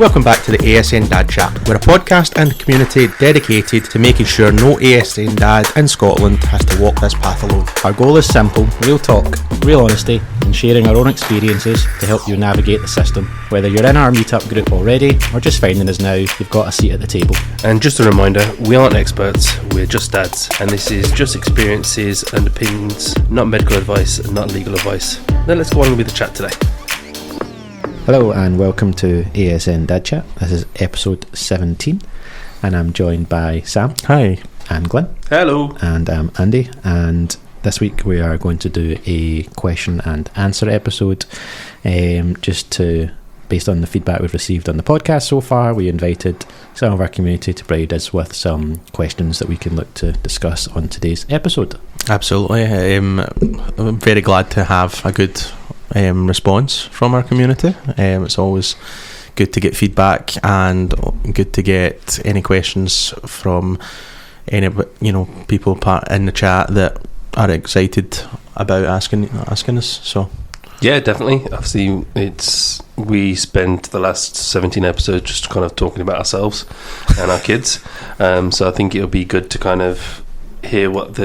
Welcome back to the ASN Dad Chat. We're a podcast and community dedicated to making sure no ASN dad in Scotland has to walk this path alone. Our goal is simple: real talk, real honesty, and sharing our own experiences to help you navigate the system. Whether you're in our meetup group already or just finding us now, you've got a seat at the table. And just a reminder, we aren't experts, we're just dads, and this is just experiences and opinions, not medical advice and not legal advice. Now let's go on with the chat today. Hello and welcome to ASN Dad Chat. This is episode 17 and I'm joined by Sam. Hi. And Glyn. Hello. And Andy. And this week we are going to do a question and answer episode. Based on the feedback we've received on the podcast so far, we invited some of our community to provide us with some questions that we can look to discuss on today's episode. Absolutely. I'm very glad to have a good response from our community. It's always good to get feedback and good to get any questions from any people in the chat that are excited about asking us. So yeah, definitely. Obviously, we spent the last 17 episodes just kind of talking about ourselves and our kids. So I think it'll be good to kind of hear what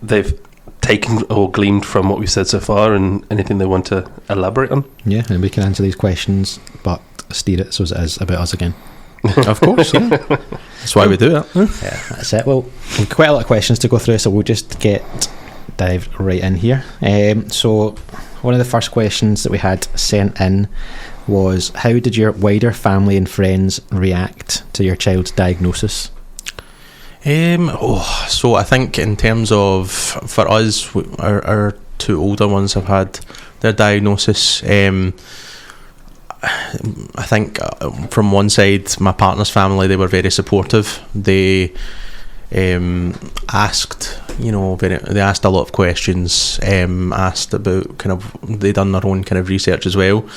they've taken or gleaned from what we've said so far and anything they want to elaborate on. Yeah, and we can answer these questions, but steer it so it is about us again. Of course, yeah. That's why we do it. Yeah, that's it. Well, we've quite a lot of questions to go through, so we'll just dive right in here. So one of the first questions that we had sent in was, how did your wider family and friends react to your child's diagnosis? So I think in terms of, for us, our two older ones have had their diagnosis. I think from one side, my partner's family, they were very supportive. They asked a lot of questions, asked about they done their own kind of research as well.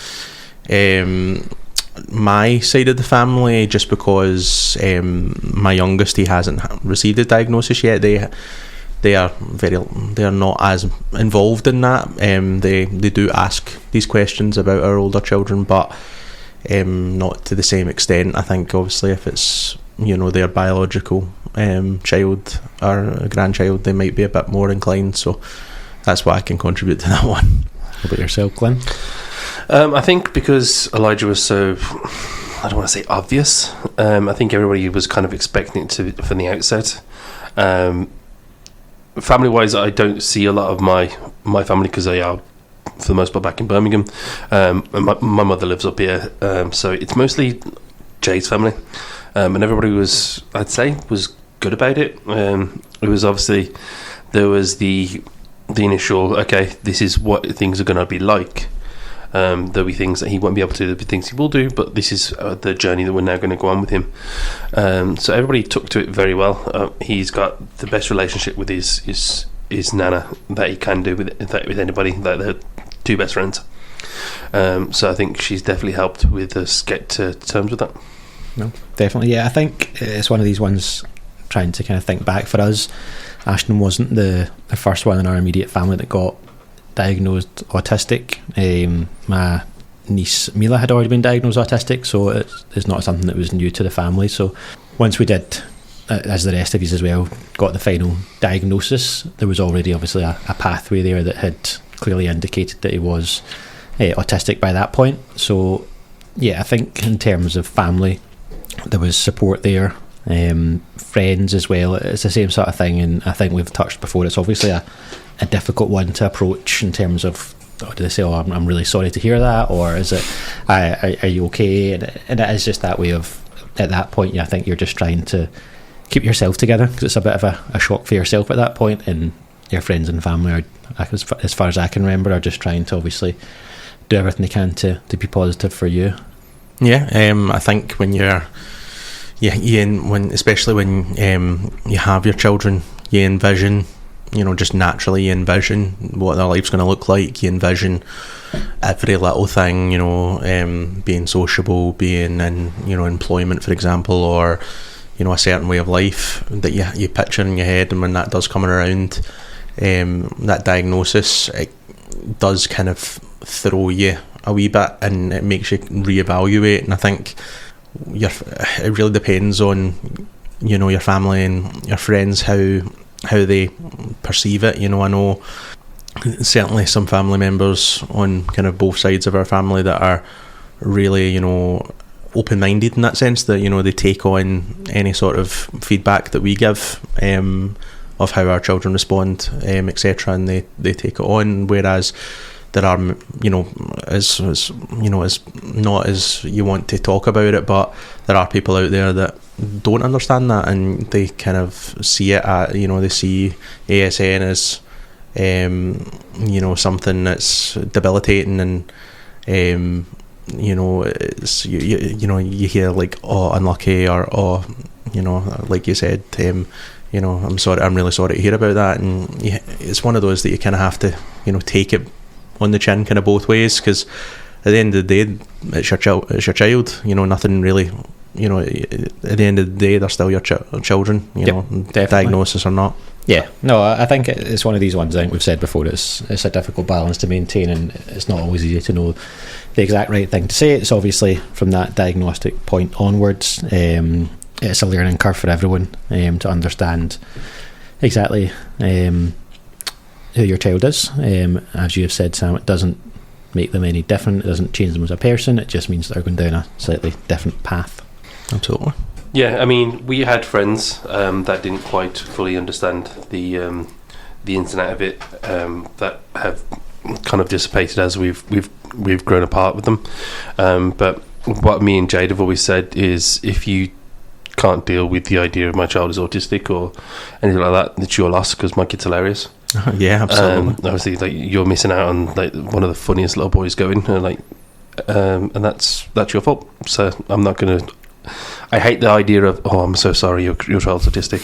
My side of the family, just because my youngest, he hasn't received a diagnosis yet, they are not as involved in that. They do ask these questions about our older children, but not to the same extent. I think obviously if it's their biological child or grandchild, they might be a bit more inclined. So that's what I can contribute to that one. What about yourself, Glyn? I think because Elijah was so, I don't want to say obvious, I think everybody was kind of expecting it to from the outset. Family-wise, I don't see a lot of my family because they are, for the most part, back in Birmingham. My mother lives up here, so it's mostly Jay's family. And everybody was, I'd say, was good about it. It was obviously, there was the initial, okay, this is what things are going to be like. There'll be things that he won't be able to do, there'll be things he will do, but this is the journey that we're now going to go on with him. So everybody took to it very well. He's got the best relationship with his nana that he can do with anybody, like they're two best friends. So I think she's definitely helped with us get to terms with that. No, definitely, yeah. I think it's one of these ones, trying to kind of think back for us, Ashton wasn't the first one in our immediate family that got diagnosed autistic. My niece Mila had already been diagnosed autistic, so it's not something that was new to the family. So once we did, as the rest of us as well, got the final diagnosis, there was already obviously a pathway there that had clearly indicated that he was autistic by that point. So yeah, I think in terms of family, there was support there. Friends as well, it's the same sort of thing, and I think we've touched before, it's obviously a difficult one to approach in terms of, do they say, I'm really sorry to hear that, or is it, are you okay? And it is just that way of, at that point, I think you're just trying to keep yourself together, because it's a bit of a shock for yourself at that point, and your friends and family are, as far as I can remember, are just trying to obviously do everything they can to be positive for you. Yeah, I think when especially when you have your children, you envision, just naturally you envision what their life's going to look like. You envision every little thing, being sociable, being in, employment, for example, or, a certain way of life that you picture in your head. And when that does come around, that diagnosis, it does kind of throw you a wee bit, and it makes you reevaluate. And I think it really depends on, you know, your family and your friends, how they perceive it. You know, I know certainly some family members on kind of both sides of our family that are really, you know, open-minded in that sense, that, you know, they take on any sort of feedback that we give of how our children respond, etc., and they take it on. Whereas there are, you know, as you know, as not as you want to talk about it, but there are people out there that don't understand that, and they kind of see it at, you know, they see ASN as you know, something that's debilitating, and you know, it's you know, you hear like, oh, unlucky, or oh, you know, like you said, you know, I'm really sorry to hear about that. And it's one of those that you kind of have to, you know, take it on the chin kind of both ways, because at the end of the day, it's your child, you know, nothing really, you know, at the end of the day, they're still your children, you know, definitely. Diagnosis or not. Yeah, no, I think it's one of these ones, I think we've said before, it's a difficult balance to maintain, and it's not always easy to know the exact right thing to say. It's obviously from that diagnostic point onwards, it's a learning curve for everyone to understand exactly who your child is. As you have said, Sam, it doesn't make them any different, it doesn't change them as a person, it just means they're going down a slightly different path. Absolutely. Yeah, I mean, we had friends that didn't quite fully understand the ins and out of it, that have kind of dissipated as we've grown apart with them. But what me and Jade have always said is, if you can't deal with the idea of my child is autistic or anything like that, it's your loss, because my kid's hilarious. Yeah, absolutely. Obviously, like, you're missing out on like one of the funniest little boys going, and that's your fault. So I'm not gonna. I hate the idea of, oh, I'm so sorry, your child's autistic.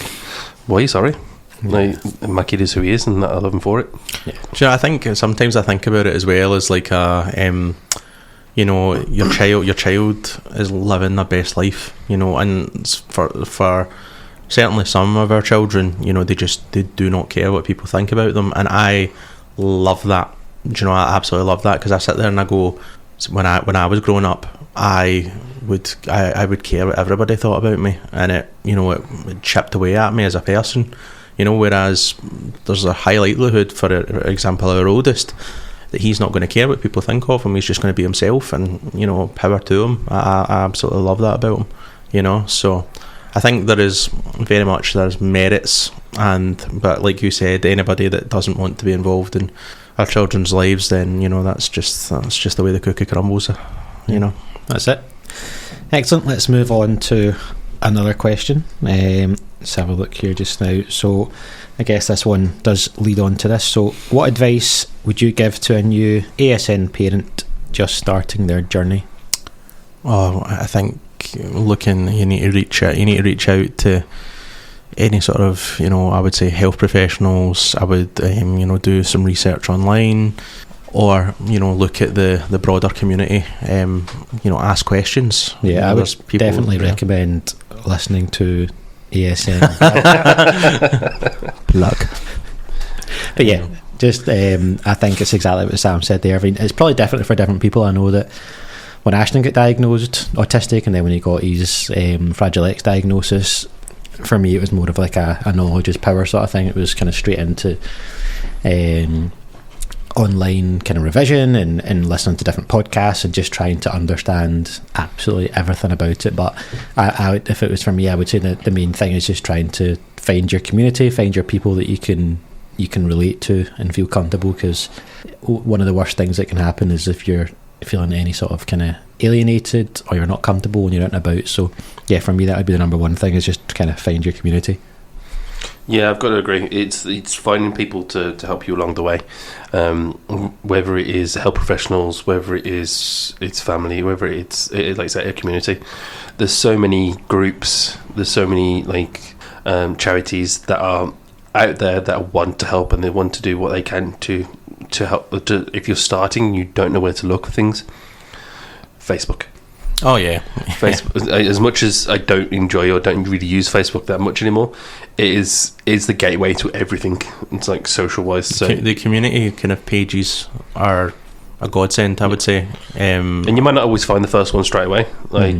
Why are you sorry? Like, my kid is who he is, and I love him for it. Yeah. So I think sometimes I think about it as well as like you know, your child is living their best life, you know, and for certainly some of our children, you know, they do not care what people think about them, and I love that. Do you know, I absolutely love that, because I sit there and I go, when I was growing up, I would care what everybody thought about me, and it, you know, it chipped away at me as a person, you know, whereas there's a high likelihood, for example, our oldest, that he's not going to care what people think of him. He's just going to be himself, and, you know, power to him. I absolutely love that about him, you know. So I think there's merits, but like you said, anybody that doesn't want to be involved in our children's lives, then, you know, that's just the way the cookie crumbles, you know. That's it. Excellent. Let's move on to another question. Let's have a look here just now. So I guess this one does lead on to this. So what advice would you give to a new ASN parent just starting their journey? Oh, I think you need to reach out to any sort of, you know, I would say health professionals. I would you know, do some research online, or, you know, look at the broader community, you know, ask questions. Yeah, you know, I would definitely recommend listening to ASN. Luck. But yeah, just I think it's exactly what Sam said there. I mean, it's probably different for different people. I know that when Ashton got diagnosed autistic, and then when he got his Fragile X diagnosis, for me it was more of like a knowledge is power sort of thing. It was kind of straight into online kind of revision and listening to different podcasts and just trying to understand absolutely everything about it. But I would, if it was for me, I would say that the main thing is just trying to find your community, find your people that you can relate to and feel comfortable, because one of the worst things that can happen is if you're feeling any sort of kind of alienated, or you're not comfortable when you're out and about. So yeah, for me that would be the number one thing, is just kind of find your community. Yeah, I've got to agree. It's finding people to help you along the way, whether it is health professionals, whether it's family, whether it's like I say, a community. There's so many groups, there's so many like charities that are out there that want to help, and they want to do what they can to help. If you're starting, you don't know where to look for things. Facebook. Oh yeah, Facebook. As much as I don't enjoy or don't really use Facebook that much anymore, it is the gateway to everything. It's like social wise. So the community kind of pages are godsend, I would say. And you might not always find the first one straight away. Like,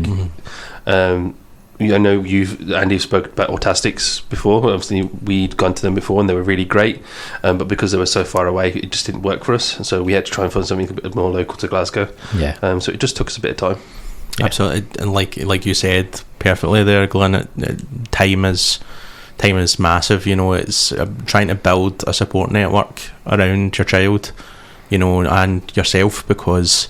I know Andy spoke about Autastics before. Obviously, we'd gone to them before and they were really great, but because they were so far away, it just didn't work for us. So we had to try and find something a bit more local to Glasgow. Yeah. So it just took us a bit of time. Yeah. Absolutely, and like you said perfectly there, Glyn, time is massive. You know, it's trying to build a support network around your child, you know, and yourself, because,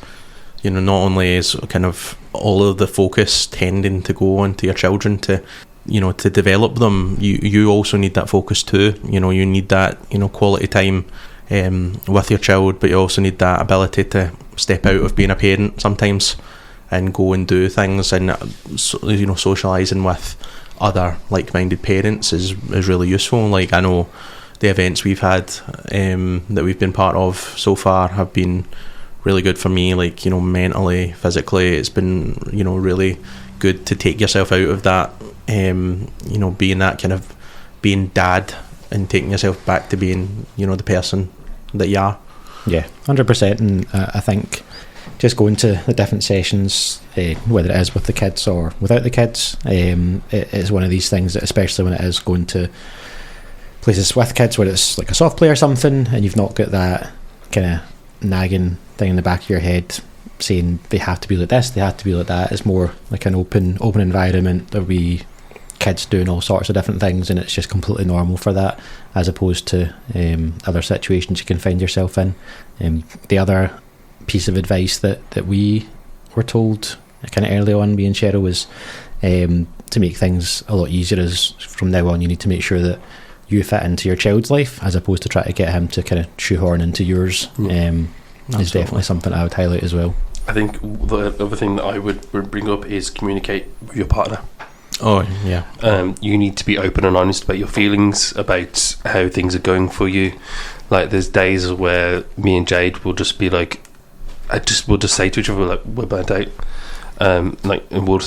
you know, not only is kind of all of the focus tending to go onto your children to, you know, to develop them, you also need that focus too. You know, you need that, you know, quality time with your child, but you also need that ability to step out of being a parent sometimes and go and do things, and you know, socialising with other like-minded parents is really useful. Like, I know the events we've had that we've been part of so far have been really good for me, like, you know, mentally, physically. It's been, you know, really good to take yourself out of that, you know, being that kind of being dad and taking yourself back to being, you know, the person that you are. Yeah, 100%. And I think just going to the different sessions, whether it is with the kids or without the kids, it is one of these things that, especially when it is going to places with kids where it's like a soft play or something, and you've not got that kind of nagging thing in the back of your head saying they have to be like this, they have to be like that. It's more like an open environment. There'll be kids doing all sorts of different things, and it's just completely normal for that, as opposed to other situations you can find yourself in. The other piece of advice that we were told kind of early on, me and Cheryl, was to make things a lot easier, is from now on you need to make sure that you fit into your child's life, as opposed to try to get him to kind of shoehorn into yours. Is definitely something I would highlight as well. I think the other thing that I would bring up is communicate with your partner. Oh, yeah. You need to be open and honest about your feelings, about how things are going for you. Like, there's days where me and Jade will just be like, we'll just say to each other, like, we're burnt out. Like, and we'll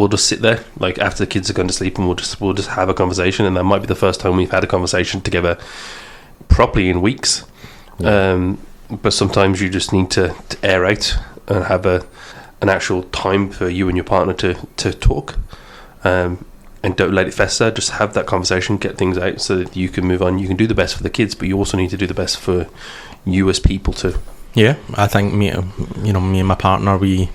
just sit there, like, after the kids are gone to sleep, and we'll just have a conversation, and that might be the first time we've had a conversation together properly in weeks. Yeah. But sometimes you just need to air out and have an actual time for you and your partner to talk, and don't let it fester. Just have that conversation, get things out, so that you can move on. You can do the best for the kids, but you also need to do the best for you as people too. Yeah, I think me and my partner, we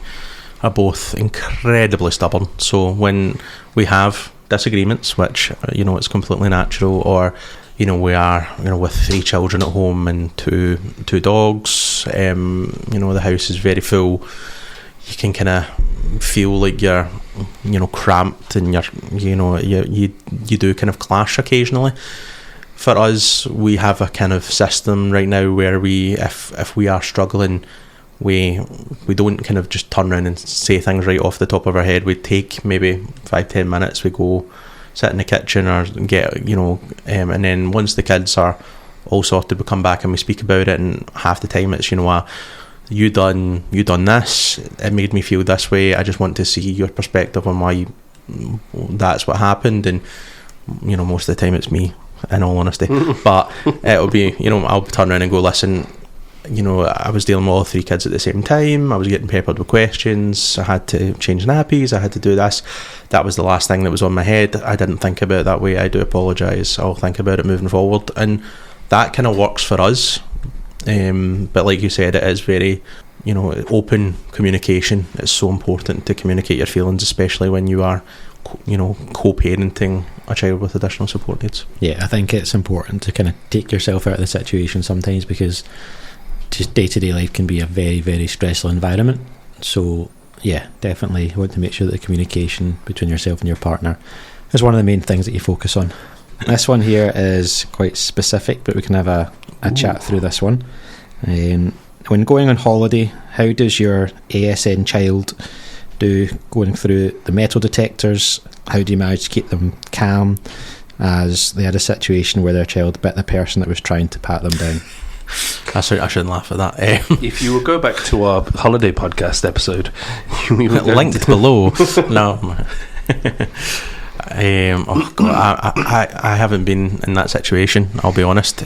are both incredibly stubborn. So when we have disagreements, which, you know, it's completely natural, or, you know, we are, you know, with 3 children at home and two dogs, you know, the house is very full, you can kind of feel like you're, you know, cramped, and you do kind of clash occasionally. For us, we have a kind of system right now where we, if we are struggling, we don't kind of just turn around and say things right off the top of our head. We take maybe 5-10 minutes, we go sit in the kitchen or get, you know, and then once the kids are all sorted, we come back and we speak about it, and half the time it's, you know, you done this, it made me feel this way, I just want to see your perspective on why that's what happened. And, you know, most of the time it's me, in all honesty. But it'll be, you know, I'll turn around and go, listen, you know, I was dealing with all 3 kids at the same time, I was getting peppered with questions, I had to change nappies, I had to do this, that was the last thing that was on my head, I didn't think about it that way, I do apologise, I'll think about it moving forward. And that kind of works for us. But like you said, it is very, you know, open communication. It's so important to communicate your feelings, especially when you are, you know, co-parenting a child with additional support needs. Yeah, I think it's important to kind of take yourself out of the situation sometimes, because just day-to-day life can be a very, very stressful environment. So yeah, definitely want to make sure that the communication between yourself and your partner is one of the main things that you focus on. This one here is quite specific, but we can have a chat through this one. When going on holiday, how does your ASN child do going through the metal detectors? How do you manage to keep them calm, as they had a situation where their child bit the person that was trying to pat them down? I shouldn't laugh at that. If you will go back to our holiday podcast episode, we were linked below. No. Oh God, I haven't been in that situation, I'll be honest.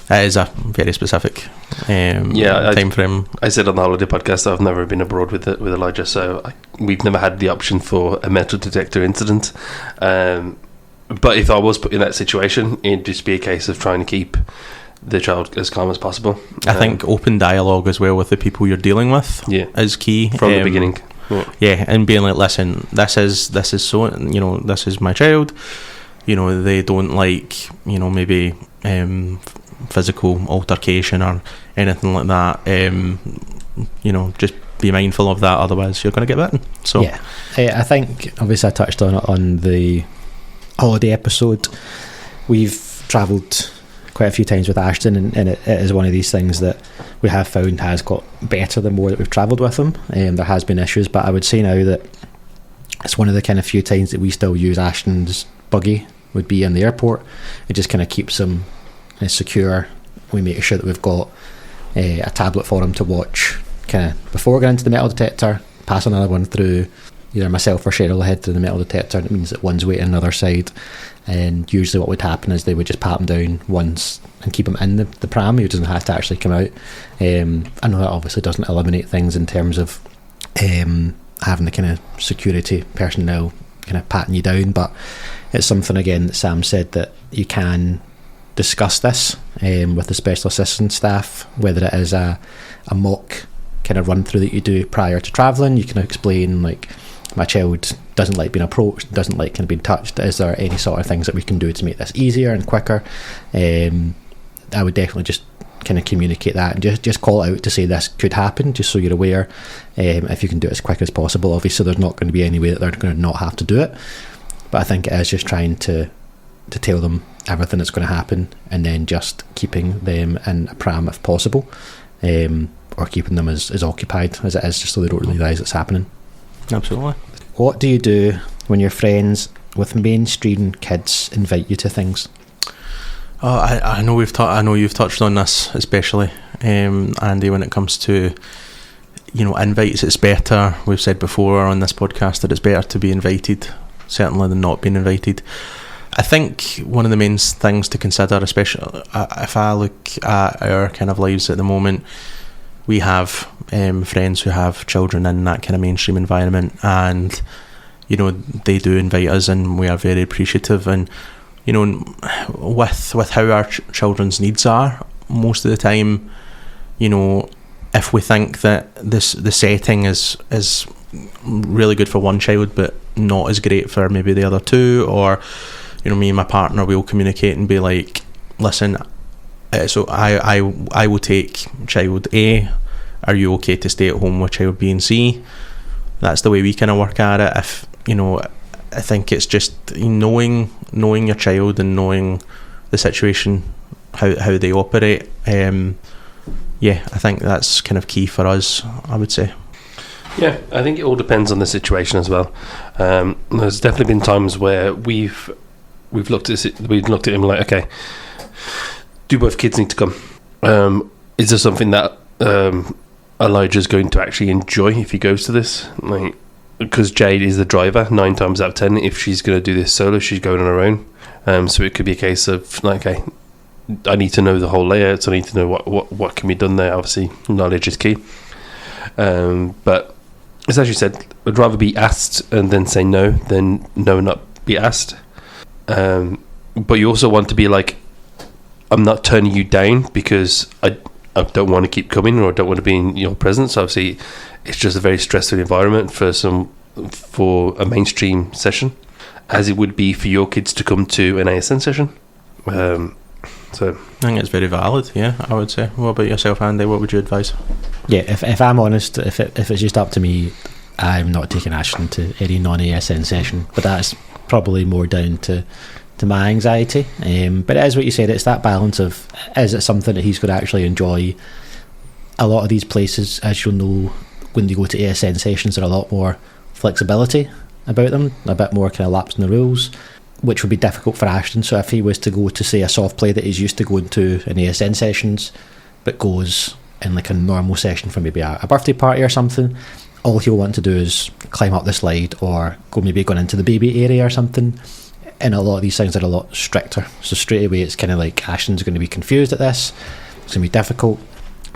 It is a very specific time frame. I said on the holiday podcast that I've never been abroad with Elijah, so we've never had the option for a metal detector incident. But if I was put in that situation, it'd just be a case of trying to keep the child as calm as possible. I think open dialogue as well with the people you're dealing with is key from the beginning. And being like, listen, this is so, this is my child. They don't like, maybe physical altercation or anything like that. Just be mindful of that, otherwise you're going to get bitten. So yeah, I think obviously I touched on it on the holiday episode. We've travelled quite a few times with Ashton, and it is one of these things that we have found has got better the more that we've travelled with him. There has been issues, but I would say now that it's one of the kind of few times that we still use Ashton's buggy would be in the airport. It just kind of keeps him secure. We make sure that we've got a tablet for him to watch kind of before going into the metal detector, pass another one through. Either myself or Cheryl head to the metal detector, and it means that one's waiting on the other side. And usually what would happen is they would just pat him down once and keep him in the pram. He doesn't have to actually come out. I know that obviously doesn't eliminate things in terms of having the kind of security personnel kind of patting you down, but it's something again that Sam said that you can discuss this with the special assistant staff, whether it is a mock kind of run through that you do prior to travelling. You can explain, like, my child doesn't like being approached, doesn't like kind of being touched. Is there any sort of things that we can do to make this easier and quicker? I would definitely just kind of communicate that and just call it out to say this could happen, just so you're aware. If you can do it as quick as possible, obviously there's not going to be any way that they're going to not have to do it, but I think it is just trying to tell them everything that's going to happen, and then just keeping them in a pram if possible, or keeping them as occupied as it is, just so they don't realise it's happening. Absolutely. What do you do when your friends with mainstream kids invite you to things? I know you've touched on this, especially Andy, when it comes to invites. It's better, we've said before on this podcast, that it's better to be invited certainly than not being invited. I think one of the main things to consider, especially if I look at our kind of lives at the moment, we have friends who have children in that kind of mainstream environment, and they do invite us, and we are very appreciative. And with how our children's needs are, most of the time, if we think that the setting is really good for one child but not as great for maybe the other two, or me and my partner will communicate and be like, listen, so I will take child A, are you okay to stay at home with child B and C? That's the way we kind of work at it. If I think it's just knowing your child and knowing the situation, how they operate. I think that's kind of key for us, I would say. Yeah, I think it all depends on the situation as well. There's definitely been times where we've looked at him like, okay, do both kids need to come? Is there something that Elijah's going to actually enjoy if he goes to this? Like, because Jade is the driver 9 times out of 10. If she's going to do this solo, she's going on her own. So it could be a case of like, okay, I need to know the whole layout. I need to know what can be done there. Obviously, knowledge is key. But as you said, I'd rather be asked and then say no than no not be asked. But you also want to be like, I'm not turning you down because I don't want to keep coming, or I don't want to be in your presence. Obviously, it's just a very stressful environment for a mainstream session, as it would be for your kids to come to an ASN session. So I think it's very valid. Yeah, I would say. What about yourself, Andy? What would you advise? Yeah, if I'm honest, if it's just up to me, I'm not taking Ashton to any non-ASN session, but that's probably more down to my anxiety. But it is what you said, it's that balance of, is it something that he's going to actually enjoy? A lot of these places, as you'll know, when you go to ASN sessions, there are a lot more flexibility about them, a bit more kind of lapse in the rules, which would be difficult for Ashton. So if he was to go to, say, a soft play that he's used to going to in ASN sessions, but goes in like a normal session for maybe a birthday party or something, all he'll want to do is climb up the slide or going into the baby area or something. and a lot of these things are a lot stricter. So straight away, it's kind of like Ashton's going to be confused at this. It's going to be difficult.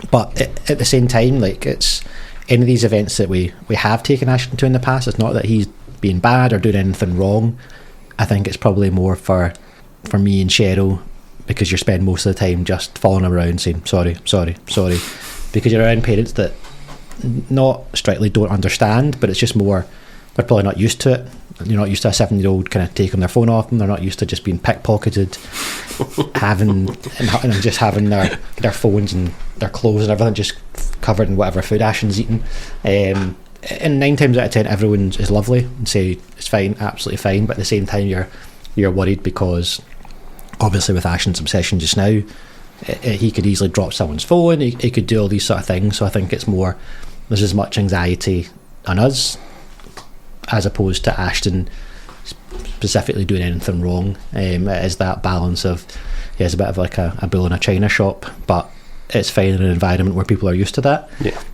But at the same time, like, it's any of these events that we have taken Ashton to in the past, it's not that he's being bad or doing anything wrong. I think it's probably more for me and Cheryl, because you spend most of the time just following him around saying sorry, because you're around parents that not strictly don't understand, but it's just more, they're probably not used to it. You're not used to a 7-year-old kind of taking their phone off them. They're not used to just being pickpocketed, having their phones and their clothes and everything just covered in whatever food Ashton's eating. And 9 times out of 10, everyone is lovely and say it's fine, absolutely fine. But at the same time, you're worried because obviously with Ashton's obsession just now, he could easily drop someone's phone. He could do all these sort of things. So I think it's more, there's as much anxiety on us as opposed to Ashton specifically doing anything wrong. It is that balance of, he has a bit of like a bull in a china shop, but it's fine in an environment where people are used to that.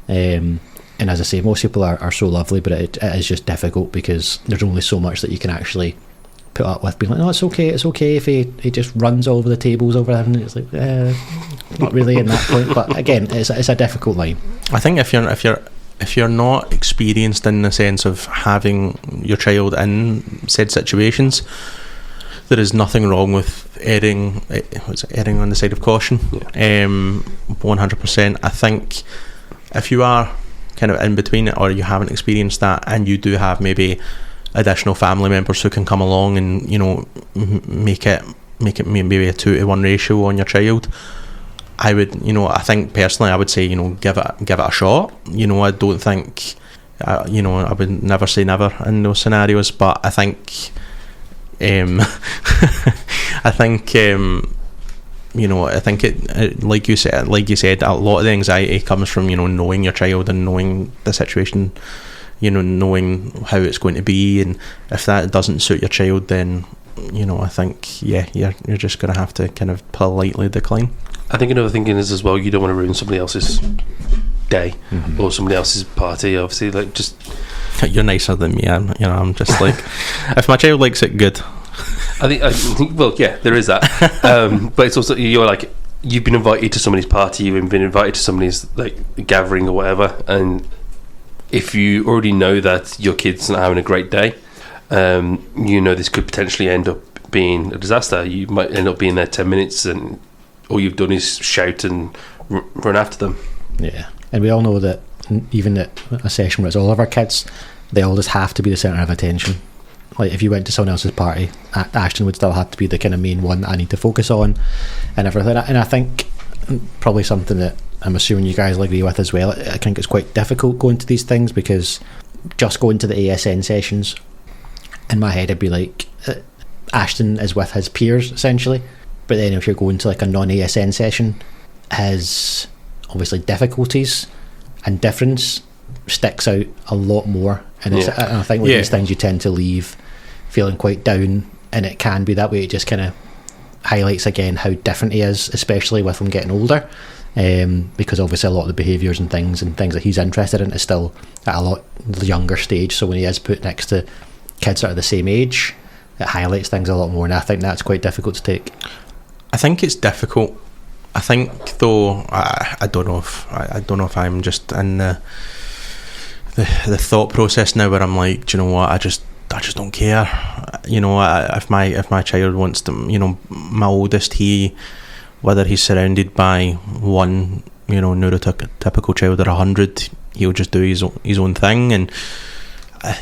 And as I say, most people are so lovely, but it is just difficult because there's only so much that you can actually put up with, being like, no, it's okay if he just runs all over the tables over there, and it's like, not really in that point. But again, it's a difficult line. I think if you're not experienced in the sense of having your child in said situations, there is nothing wrong with erring on the side of caution. 100%. I think if you are kind of in between it, or you haven't experienced that, and you do have maybe additional family members who can come along and, you know, make it maybe a 2-to-1 ratio on your child, I would, you know, I think personally I would say, you know, give it a shot. You know, I don't think, you know, I would never say never in those scenarios, but I think I think you know, I think it like you said, a lot of the anxiety comes from, you know, knowing your child and knowing the situation, you know, knowing how it's going to be, and if that doesn't suit your child, then, you know, I think you're just going to have to kind of politely decline. I think another thing is as well, you don't want to ruin somebody else's day or somebody else's party. Obviously, like, just, you're nicer than me. I'm just like, if my child likes it, good. I think well, yeah, there is that. But it's also, you're like, you've been invited to somebody's party, you've been invited to somebody's like gathering or whatever, and if you already know that your kid's not having a great day, you know this could potentially end up being a disaster. You might end up being there 10 minutes and all you've done is shout and run after them. Yeah. And we all know that even at a session where it's all of our kids, they all just have to be the centre of attention. Like, if you went to someone else's party, Ashton would still have to be the kind of main one that I need to focus on and everything. And I think probably something that I'm assuming you guys will agree with as well, I think it's quite difficult going to these things, because just going to the ASN sessions, in my head I'd be like, Ashton is with his peers essentially, but then if you're going to like a non-ASN session, his obviously difficulties and difference sticks out a lot more, and it's, and I think with these things you tend to leave feeling quite down, and it can be that way. It just kind of highlights again how different he is, especially with him getting older, because obviously a lot of the behaviours and things that he's interested in is still at a lot younger stage. So when he is put next to kids that are the same age, it highlights things a lot more, and I think that's quite difficult to take. I think it's difficult. I think though, I don't know if I'm just in the thought process now where I'm like, do you know what, I just don't care. You know, if my child wants to, you know, my oldest, whether he's surrounded by one, you know, neurotypical child or 100, he'll just do his own thing. And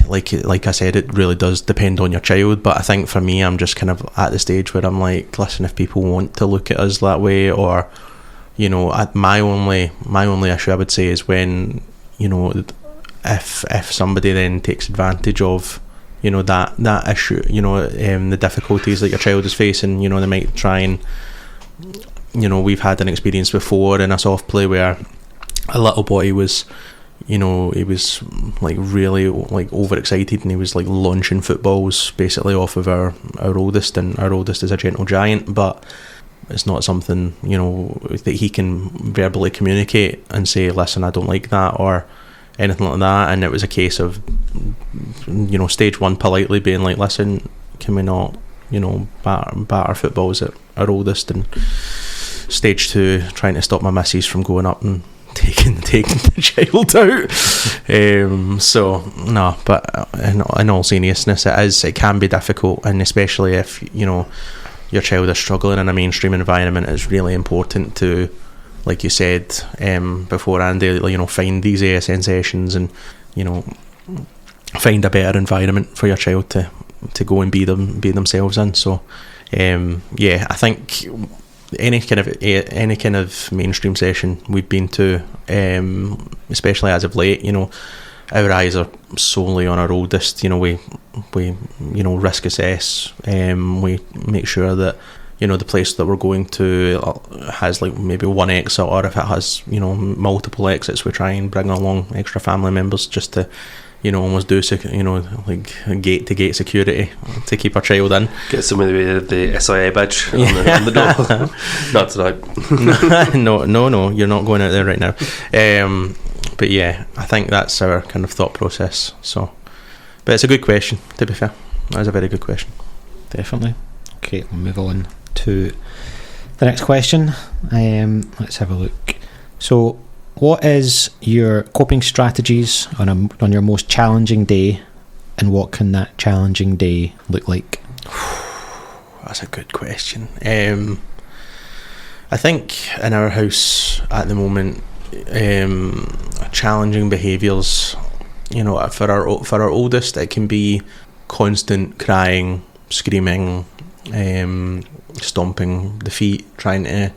like I said, it really does depend on your child. But I think for me, I'm just kind of at the stage where I'm like, listen, if people want to look at us that way, or, you know, my only issue I would say is when, you know, if somebody then takes advantage of, you know, that issue, you know, the difficulties that your child is facing, you know, they might try and, you know, we've had an experience before in a soft play where a little boy was, you know, he was like really like overexcited, and he was like launching footballs basically off of our oldest, and our oldest is a gentle giant, but it's not something, you know, that he can verbally communicate and say, listen, I don't like that, or anything like that. And it was a case of, you know, stage one politely being like, listen, can we not batter footballs at our oldest, and stage 2 trying to stop my missus from going up and taking the child out. So no, but in all seriousness, it can be difficult, and especially if your child is struggling in a mainstream environment, it's really important to, like you said before, Andy, find these ASN sessions and find a better environment for your child to go and be themselves in. So I think any kind of mainstream session we've been to, especially as of late, our eyes are solely on our oldest. We risk assess. We make sure that the place that we're going to has like maybe one exit, or if it has multiple exits, we try and bring along extra family members just to almost do like gate to gate security to keep our child in. Get somebody with the SIA badge on the door. Not tonight. No, you're not going out there right now. But yeah, I think that's our kind of thought process. So, but it's a good question, to be fair. That's a very good question. Definitely. Okay, we'll move on to the next question. Let's have a look. So, what is your coping strategies on your most challenging day, and what can that challenging day look like? That's a good question. I think in our house at the moment, challenging behaviours, for our oldest, it can be constant crying, screaming, stomping the feet, trying to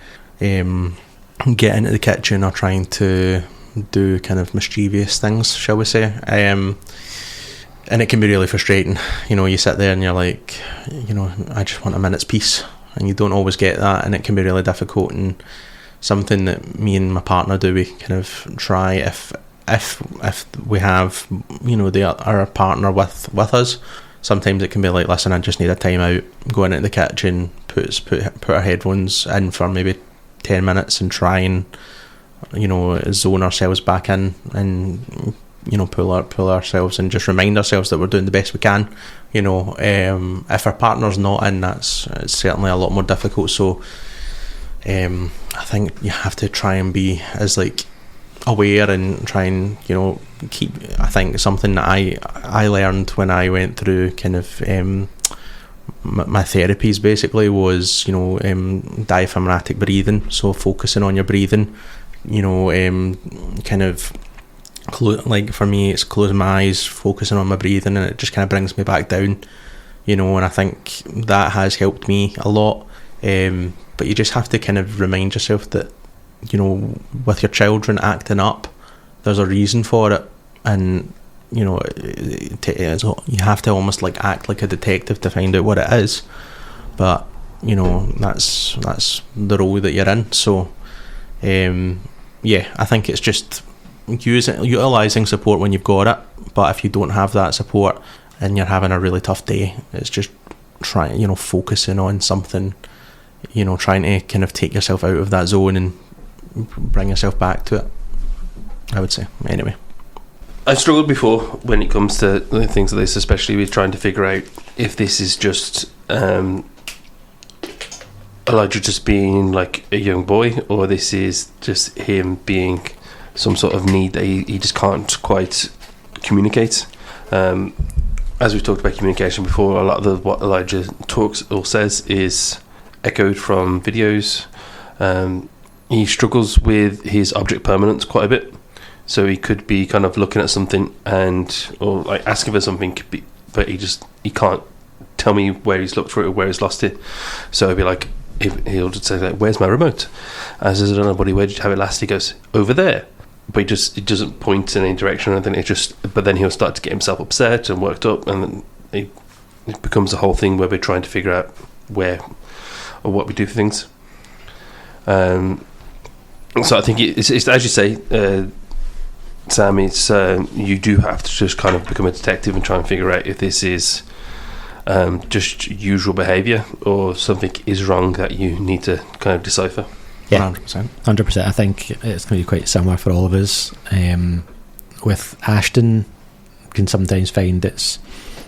get into the kitchen, or trying to do kind of mischievous things, shall we say. And it can be really frustrating. You sit there and you're like, I just want a minute's peace, and you don't always get that, and it can be really difficult. And something that me and my partner do, we kind of try, if we have our partner with us, sometimes it can be like, listen, I just need a time out, go into the kitchen, put our headphones in for maybe 10 minutes and try and zone ourselves back in, and pull ourselves and just remind ourselves that we're doing the best we can. If our partner's not in, it's certainly a lot more difficult. So I think you have to try and be as aware, and try and keep. I think something that I learned when I went through kind of my therapies basically was diaphragmatic breathing. So focusing on your breathing, kind of for me, it's closing my eyes, focusing on my breathing, and it just kind of brings me back down, and I think that has helped me a lot. But you just have to kind of remind yourself that with your children acting up, there's a reason for it, and you have to almost act like a detective to find out what it is. But that's the role that you're in. So I think it's just utilising support when you've got it. But if you don't have that support and you're having a really tough day, it's just trying focusing on something, trying to kind of take yourself out of that zone and bring yourself back to it, I would say. Anyway, I've struggled before when it comes to things like this, especially with trying to figure out if this is just Elijah just being like a young boy, or this is just him being some sort of need that he just can't quite communicate. As we've talked about communication before, a lot of what Elijah talks or says is echoed from videos. He struggles with his object permanence quite a bit. So he could be kind of looking at something or asking for something, but he can't tell me where he's looked for it or where he's lost it. So it'd be like, he'll just say, where's my remote? I says, I don't know, buddy, where did you have it last? He goes, over there. But he doesn't point in any direction or anything. But then he'll start to get himself upset and worked up, and then it becomes a whole thing where we're trying to figure out where or what we do for things. So I think it's as you say, Sam, it's you do have to just kind of become a detective and try and figure out if this is just usual behaviour or something is wrong that you need to kind of decipher. Yeah, 100%. I think it's going to be quite similar for all of us. With Ashton, you can sometimes find it's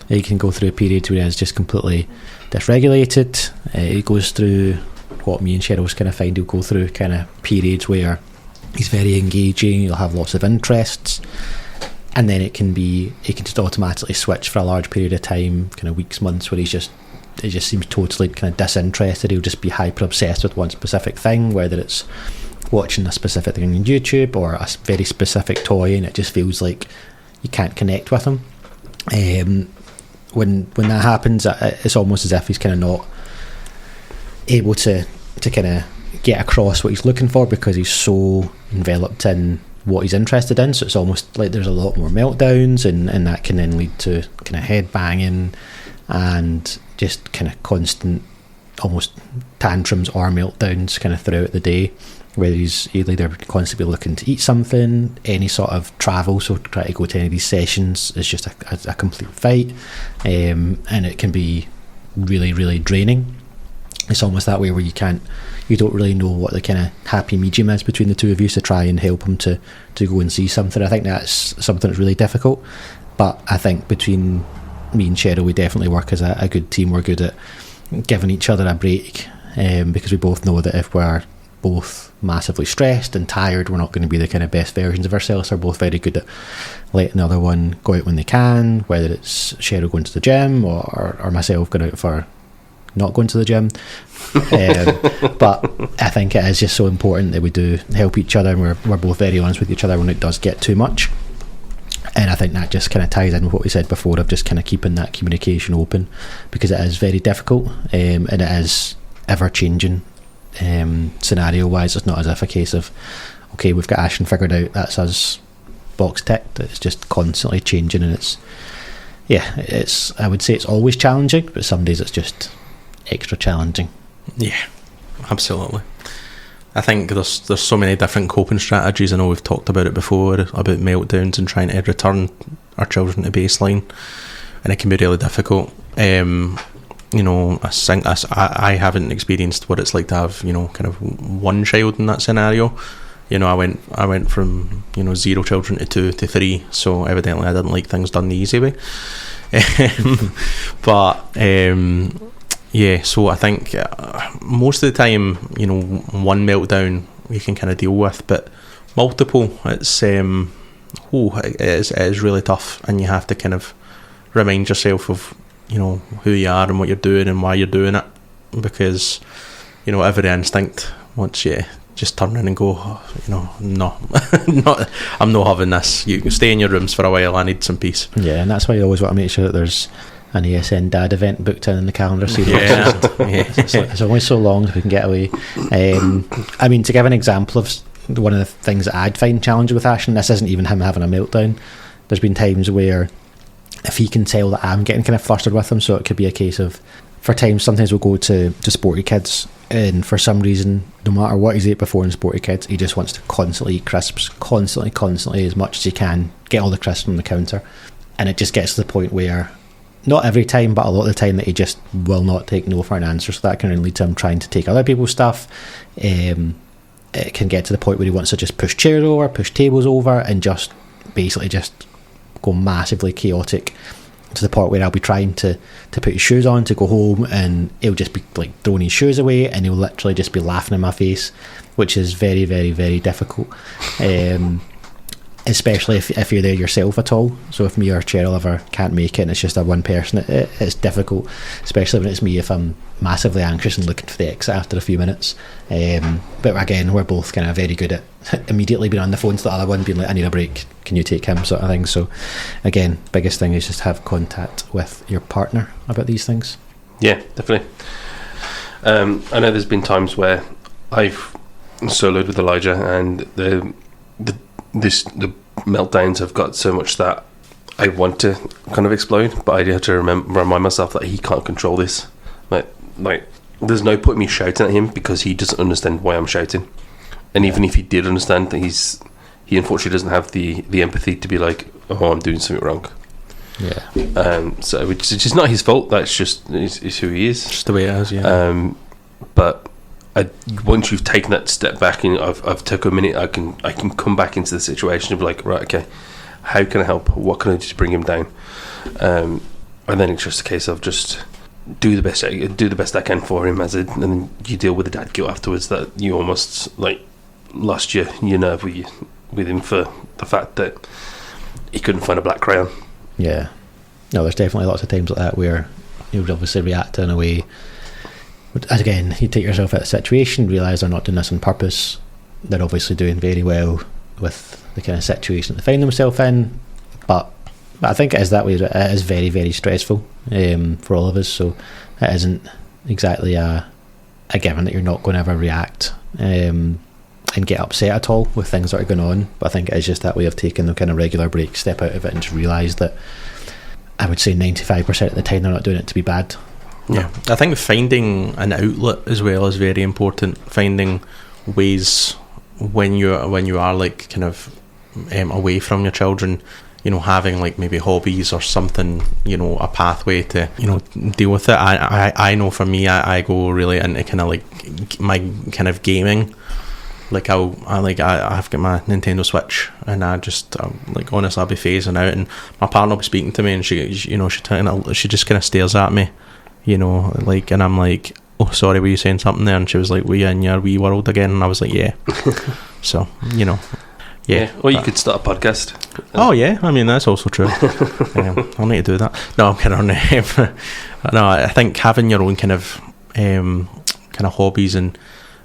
He can go through a period where he's just completely dysregulated. He goes through what me and Cheryl's kind of find. He'll go through kind of periods where he's very engaging, he'll have lots of interests, and then he can just automatically switch for a large period of time, kind of weeks, months, where it just seems totally kind of disinterested. He'll just be hyper obsessed with one specific thing, whether it's watching a specific thing on YouTube or a very specific toy, and it just feels like you can't connect with him. When that happens, it's almost as if he's kind of not able to kind of get across what he's looking for, because he's so enveloped in what he's interested in. So it's almost like there's a lot more meltdowns, and that can then lead to kind of head banging and just kind of constant almost tantrums or meltdowns kind of throughout the day, where he's either constantly looking to eat something, any sort of travel, so try to go to any of these sessions is just a complete fight, and it can be really, really draining. It's almost that way where you don't really know what the kind of happy medium is between the two of you to try and help him to go and see something. I think that's something that's really difficult, but I think between me and Cheryl, we definitely work as a good team. We're good at giving each other a break, because we both know that if we're both massively stressed and tired, we're not going to be the kind of best versions of ourselves. We're both very good at letting the other one go out when they can, whether it's Cheryl going to the gym or myself going out for not going to the gym. But I think it is just so important that we do help each other, and we're both very honest with each other when it does get too much. And I think that just kind of ties in with what we said before of just kind of keeping that communication open, because it is very difficult, and it is ever changing. Scenario wise, it's not as if a case of, okay, we've got Ashton figured out, that's us, box ticked. It's just constantly changing, and I would say it's always challenging, but some days it's just extra challenging. Yeah, absolutely. I think there's so many different coping strategies. I know we've talked about it before, about meltdowns and trying to return our children to baseline, and it can be really difficult. I haven't experienced what it's like to have, kind of one child in that scenario. I went from 0 children to 2 to 3, so evidently I didn't like things done the easy way. So I think most of the time, one meltdown you can kind of deal with, but multiple, it is really tough, and you have to kind of remind yourself of who you are and what you're doing and why you're doing it, because every instinct wants you to just turn in and go, no, I'm not having this. You can stay in your rooms for a while, I need some peace. Yeah, and that's why you always want to make sure that there's an ASN dad event booked in the calendar, so it's only so long if we can get away. To give an example of one of the things that I'd find challenging with Ashton, this isn't even him having a meltdown. There's been times where if he can tell that I'm getting kind of flustered with him, so it could be a case of, for times, sometimes we'll go to Sporty Kids, and for some reason, no matter what he's ate before in Sporty Kids, he just wants to constantly eat crisps, constantly, as much as he can, get all the crisps from the counter, and it just gets to the point where, not every time, but a lot of the time, that he just will not take no for an answer, so that can lead to him trying to take other people's stuff. It can get to the point where he wants to just push chairs over, push tables over, and just basically just go massively chaotic, to the point where I'll be trying to put his shoes on to go home, and he'll just be like throwing his shoes away, and he'll literally just be laughing in my face, which is very, very, very difficult. Especially if you're there yourself at all. So if me or Cheryl ever can't make it and it's just a one person, it's difficult, especially when it's me, if I'm massively anxious and looking for the exit after a few minutes. But again, we're both kind of very good at immediately being on the phone to the other one, being like, I need a break, can you take him, sort of thing. So again, biggest thing is just have contact with your partner about these things. Yeah, definitely. I know there's been times where I've soloed with Elijah, and the meltdowns have got so much that I want to kind of explode, but I have to remind myself that he can't control this. Like there's no point in me shouting at him, because he doesn't understand why I'm shouting. And even if he did understand, that he unfortunately doesn't have the empathy to be like, oh, I'm doing something wrong. Yeah. So it's just not his fault. That's just it's who he is. Just the way it is. Yeah. But once you've taken that step back and I've took a minute, I can come back into the situation and be like, right, okay, how can I help? What can I do to bring him down? and then it's just a case of just do the best I can for him, and then you deal with the dad guilt afterwards that you almost like lost your nerve with him for the fact that he couldn't find a black crayon. Yeah. No, there's definitely lots of times like that where you would obviously react in a way. Again, you take yourself out of the situation, realise they're not doing this on purpose. They're obviously doing very well with the kind of situation they find themselves in. But I think it is that way. It is very, very stressful for all of us. So it isn't exactly a given that you're not going to ever react and get upset at all with things that are going on. But I think it is just that way of taking the kind of regular break, step out of it and just realise that I would say 95% of the time they're not doing it to be bad. Yeah, I think finding an outlet as well is very important. Finding ways when you are like kind of away from your children, having like maybe hobbies or something, a pathway to deal with it. I know for me, I go really into kind of like my kind of gaming. Like I've got my Nintendo Switch, and I just like honestly I'll be phasing out, and my partner will be speaking to me, and she just kind of stares at me, and I'm like, oh sorry, were you saying something there? And she was like, were you in your wee world again? And I was like, yeah. So yeah. Or you could start a podcast. Oh yeah, I mean that's also true. I'll need to do that. No, I'm kidding. No, I think having your own kind of hobbies and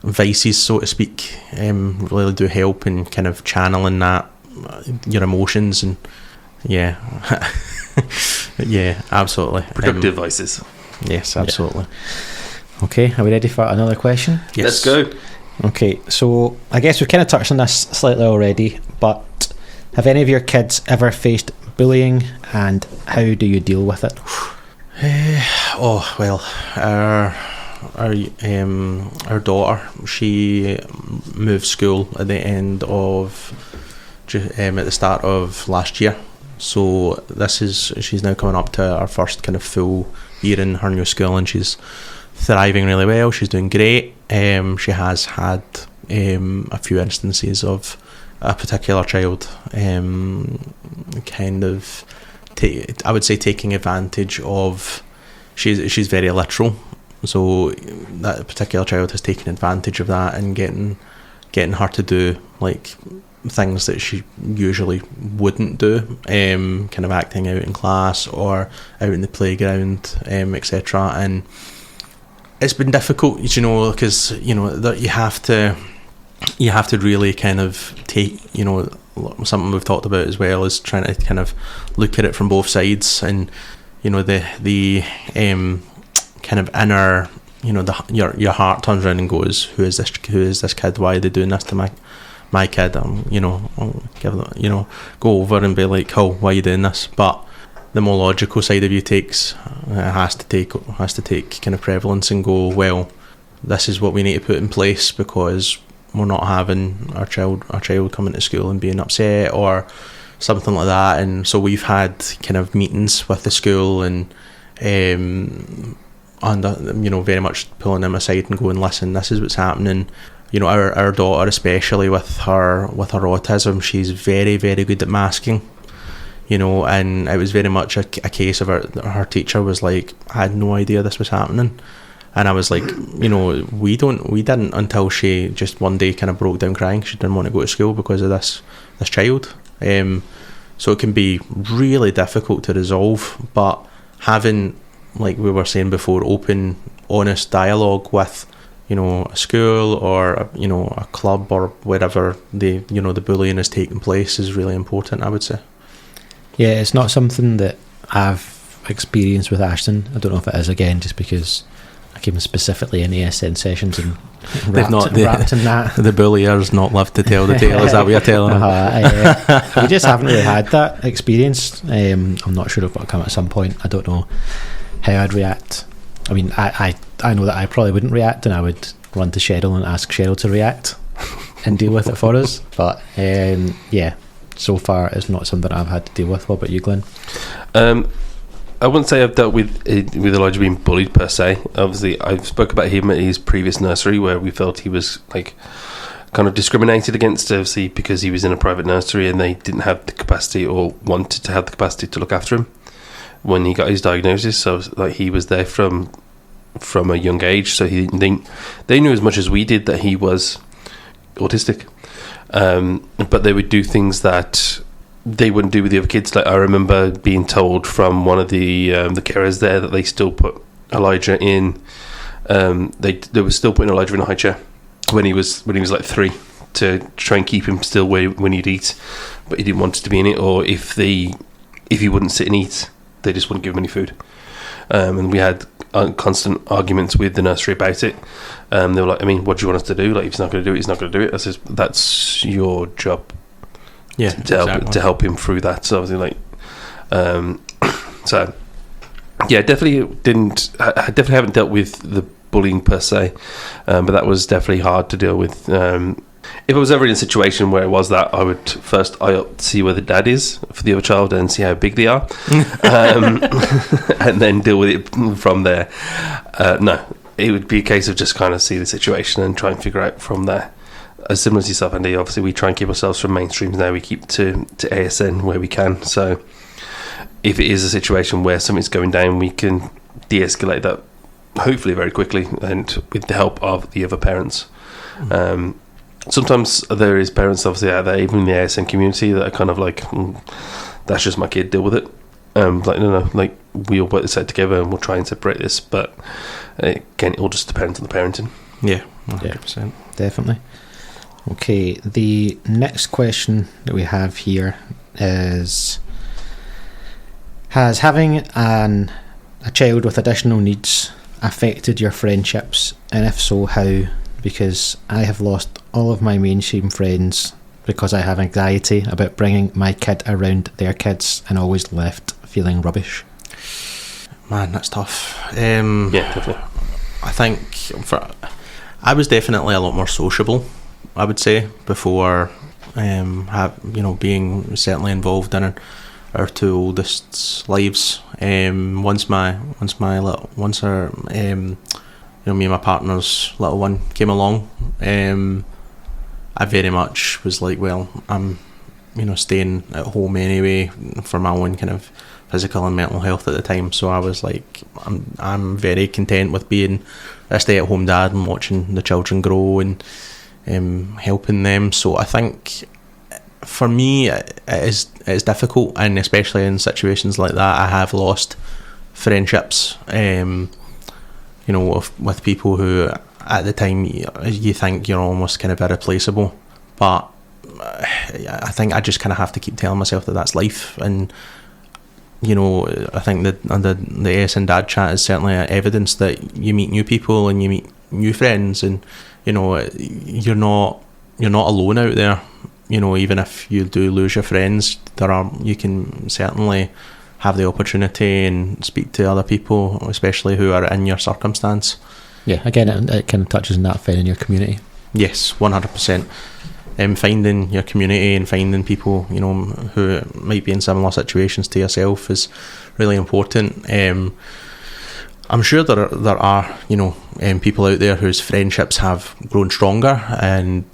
vices, so to speak, really do help in kind of channeling that your emotions, and yeah. Yeah, absolutely. Productive vices. Yes, absolutely. Yeah. Okay, are we ready for another question? Let's Yes. go. Okay, so I guess we've kind of touched on this slightly already, but have any of your kids ever faced bullying, and how do you deal with it? Our daughter, she moved school at the end of at the start of last year, so she's now coming up to our first kind of full year in her new school, and she's thriving really well. She's doing great. She has had a few instances of a particular child kind of I would say taking advantage of. She's very literal, so that particular child has taken advantage of that and getting her to do like things that she usually wouldn't do, kind of acting out in class or out in the playground, etc. And it's been difficult, because that you have to really kind of take, something we've talked about as well is trying to kind of look at it from both sides, and the kind of inner, your heart turns around and goes, who is this kid? Why are they doing this to my kid? I'll give them, go over and be like, oh, why are you doing this? But the more logical side of you has to take kind of prevalence and go, well, this is what we need to put in place, because we're not having our child coming to school and being upset or something like that. And so we've had kind of meetings with the school and very much pulling them aside and going, listen, this is what's happening. Our daughter, especially with her autism, she's very, very good at masking. And it was very much a case of her teacher was like, I had no idea this was happening. And I was like, we didn't until she just one day kind of broke down crying. She didn't want to go to school because of this child. So it can be really difficult to resolve, but having, like we were saying before, open, honest dialogue with, a school or a club or wherever the bullying is taking place is really important, I would say. Yeah, it's not something that I've experienced with Ashton. I don't know if it is, again, just because I came specifically in ASN sessions and wrapped in that. The bulliers not love to tell the tale, is that what you're telling them? We just haven't really had that experience. I'm not sure if it'll come at some point. I don't know how I'd react. I mean, I know that I probably wouldn't react, and I would run to Cheryl and ask Cheryl to react and deal with it for us. But yeah, so far it's not something I've had to deal with. What about you, Glyn? I wouldn't say I've dealt with Elijah being bullied per se. Obviously, I've spoke about him at his previous nursery where we felt he was like kind of discriminated against, obviously because he was in a private nursery and they didn't have the capacity or wanted to have the capacity to look after him. when he got his diagnosis. So like he was there from a young age, so they knew as much as we did that he was autistic, but they would do things that they wouldn't do with the other kids. Like I remember being told from one of the carers there that they still put Elijah in. They were still putting Elijah in a high chair when he was like 3 to try and keep him still when he'd eat, but he didn't want to be in it. Or if he wouldn't sit and eat, they just wouldn't give him any food. And we had constant arguments with the nursery about it. They were like, I mean, what do you want us to do? Like, if he's not going to do it, he's not going to do it. I says, that's your job. Yeah, to help him through that. So obviously, so yeah, definitely I definitely haven't dealt with the bullying per se, but that was definitely hard to deal with. If I was ever in a situation where it was that, I would first see where the dad is for the other child and see how big they are, and then deal with it from there. No, it would be a case of just kind of see the situation and try and figure out from there. As similar to yourself, Andy, obviously we try and keep ourselves from mainstreams now. We keep to ASN where we can. So if it is a situation where something's going down, we can de-escalate that hopefully very quickly and with the help of the other parents. Sometimes there is parents obviously out there, even in the ASN community, that are kind of like, that's just my kid, deal with it. Like no, like we all work this out together and we'll try and separate this. But again, it all just depends on the parenting. Yeah, 100%. Yeah, definitely. Okay, the next question that we have here is: has having a child with additional needs affected your friendships, and if so, how? Because I have lost all of my mainstream friends because I have anxiety about bringing my kid around their kids and always left feeling rubbish. Man, that's tough. Yeah, definitely. I think I was definitely a lot more sociable, I would say, before being certainly involved in our two oldest's lives. Once me and my partner's little one came along, I very much was like, well, I'm staying at home anyway for my own kind of physical and mental health at the time. So I was like, I'm very content with being a stay-at-home dad and watching the children grow and helping them. So I think for me it's difficult, and especially in situations like that, I have lost friendships with people who at the time you think you're almost kind of irreplaceable, but I think I just kind of have to keep telling myself that that's life. And I think that the ASN Dad Chat is certainly evidence that you meet new people and you meet new friends, and you're not alone out there. Even if you do lose your friends, you can certainly have the opportunity and speak to other people, especially who are in your circumstance. Yeah, again, it kind of touches on that finding your community. Yes, 100%. Finding your community and finding people who might be in similar situations to yourself is really important. I'm sure there are people out there whose friendships have grown stronger, and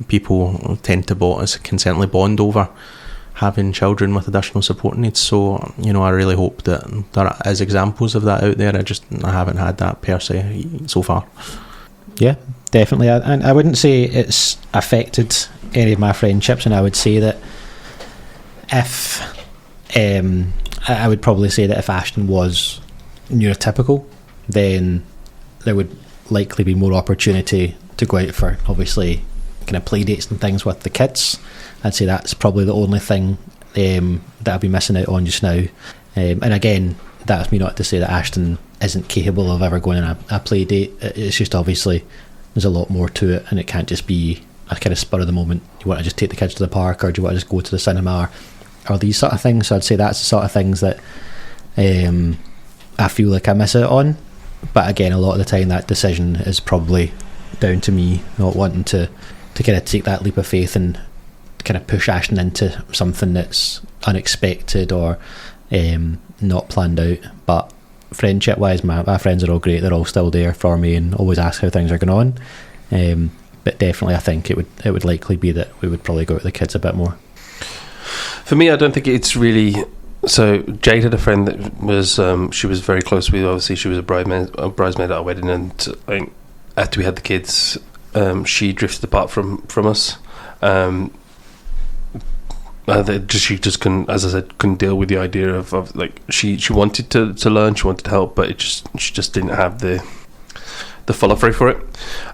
people tend to can certainly bond over having children with additional support needs. So I really hope that there is examples of that out there. I haven't had that per se so far. Yeah, definitely. And I wouldn't say it's affected any of my friendships, and I would say that if I would probably say that if Ashton was neurotypical, then there would likely be more opportunity to go out for obviously kind of play dates and things with the kids. I'd say that's probably the only thing that I'd be missing out on just now. And again, that's me not to say that Ashton isn't capable of ever going on a play date. It's just obviously there's a lot more to it, and it can't just be a kind of spur of the moment. Do you want to just take the kids to the park, or do you want to just go to the cinema, or these sort of things? So I'd say that's the sort of things that I feel like I miss out on. But again, a lot of the time that decision is probably down to me not wanting to kind of take that leap of faith and kind of push Ashton into something that's unexpected or not planned out. But friendship wise, my friends are all great. They're all still there for me and always ask how things are going on. But definitely I think it would likely be that we would probably go out with the kids a bit more. For me, I don't think it's really So Jade had a friend that was she was very close with. Obviously, she was a bridesmaid at our wedding, and after we had the kids, she drifted apart from us. She just couldn't, as I said, couldn't deal with the idea of like she wanted to learn, she wanted to help, but she just didn't have the follow through for it.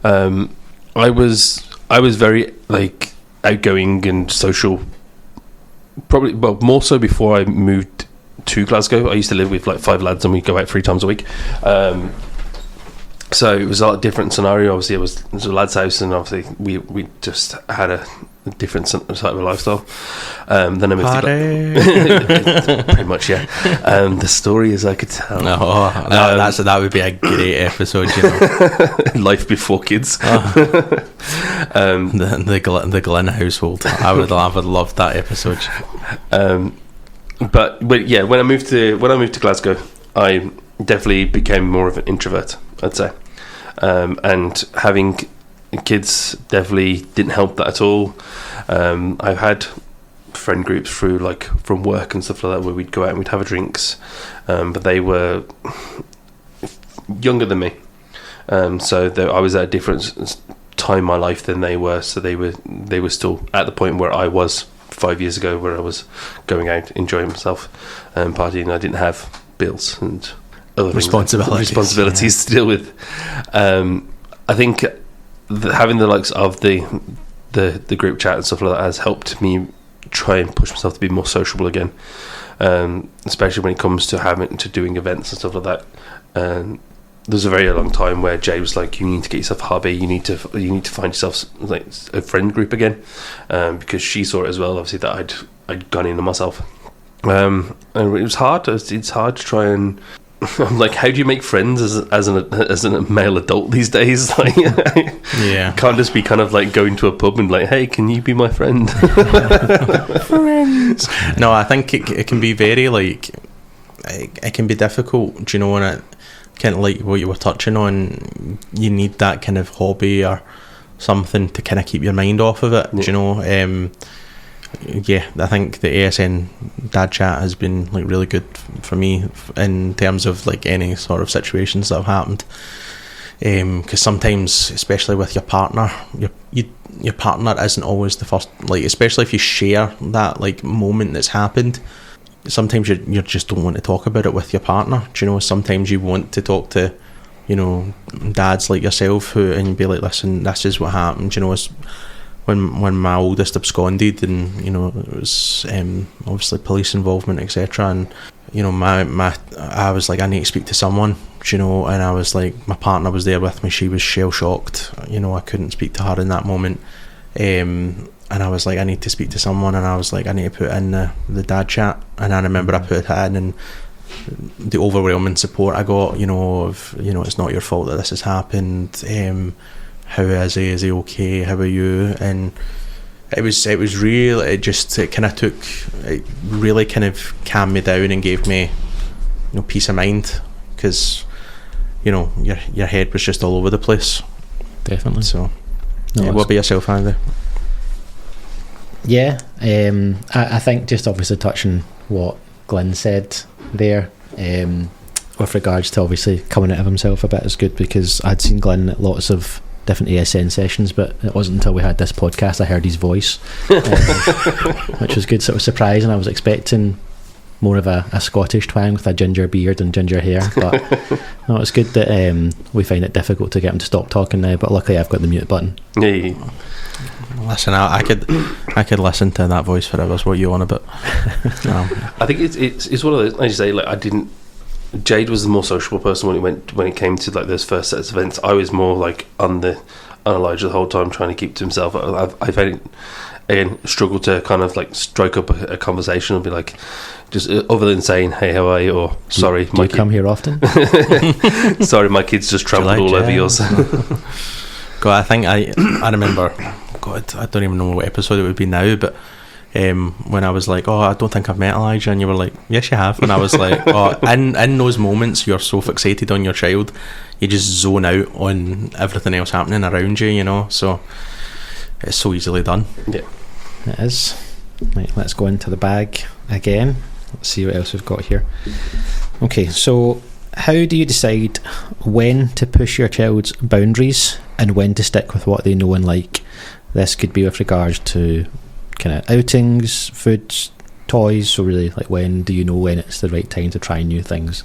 I was very like outgoing and social. Probably, well, more so before I moved to Glasgow. I used to live with like 5 lads, and we'd go out 3 times a week. So it was a lot different scenario. Obviously, it was a lad's house, and obviously we just had a different type of lifestyle. Then I moved to pretty much, yeah. The story is I could tell. That would be a great episode, you know. Life before kids. The Glyn household. I would love that episode. But yeah, when I moved to Glasgow, I definitely became more of an introvert, I'd say. And having kids definitely didn't help that at all. I've had friend groups through like from work and stuff like that where we'd go out and we'd have a drinks, but they were younger than me, so I was at a different time in my life than they were. So they were still at the point where I was 5 years ago, where I was going out enjoying myself and partying. I didn't have bills and other responsibilities to deal with. I think having the likes of the group chat and stuff like that has helped me try and push myself to be more sociable again, especially when it comes to doing events and stuff like that. There's a very long time where Jay was like, you need to get yourself a hobby, you need to find yourself like a friend group again, because she saw it as well, obviously, that I'd gone into myself, and it was hard. It's hard to try and I'm like, how do you make friends as a male adult these days? Like, yeah, can't just be kind of like going to a pub and like, hey, can you be my friend? Friends. No, I think it can be very like it can be difficult. Do you know, and it kind of like what you were touching on. You need that kind of hobby or something to kind of keep your mind off of it. Yeah. Do you know? Yeah, I think the ASN dad chat has been like really good for me in terms of like any sort of situations that have happened, because sometimes, especially with your partner, your partner isn't always the first, like, especially if you share that like moment that's happened. Sometimes you just don't want to talk about it with your partner. Do you know? Sometimes you want to talk to, you know, dads like yourself and be like, listen, this is what happened. You know, it's when my oldest absconded, and you know, it was obviously police involvement, etc. And you know, I was like, I need to speak to someone. You know, and I was like, my partner was there with me. She was shell shocked. You know, I couldn't speak to her in that moment. And I was like, I need to speak to someone, and I was like, I need to put in the dad chat. And I remember I put it in, and the overwhelming support I got, you know, of, you know, it's not your fault that this has happened. How is he? Is he okay? How are you? And it was real. It really kind of calmed me down and gave me, you know, peace of mind, because, you know, your head was just all over the place. Definitely. So, no, what about yourself, Andy? Yeah, I think just obviously touching what Glyn said there, with regards to obviously coming out of himself a bit, is good, because I'd seen Glyn at lots of different ASN sessions, but it wasn't until we had this podcast I heard his voice, which was good. So it was surprising. I was expecting more of a Scottish twang with a ginger beard and ginger hair, but no, it's good that we find it difficult to get him to stop talking now, but luckily I've got the mute button. Yeah. Listen, I could listen to that voice forever. Is what you want about? I think it's one of those, as you say, like, Jade was the more sociable person when it came to like those first sets of events. I was more like on Elijah the whole time, trying to keep to himself. I found it, again, struggle to kind of like strike up a conversation and be like, just other than saying, hey, how are you, or sorry, do you come here often? Sorry, my kids just trampled all over yours. God, I think I remember, God, I don't even know what episode it would be now, but when I was like, oh, I don't think I've met Elijah, and you were like, yes you have, and I was like, oh, in those moments you're so fixated on your child, you just zone out on everything else happening around you, you know, so it's so easily done. Yeah, it is. Right, let's go into the bag again. let's see what else we've got here. Okay, so how do you decide when to push your child's boundaries and when to stick with what they know and like? This could be with regards to kind of outings, foods, toys. So really, like, when do you know when it's the right time to try new things?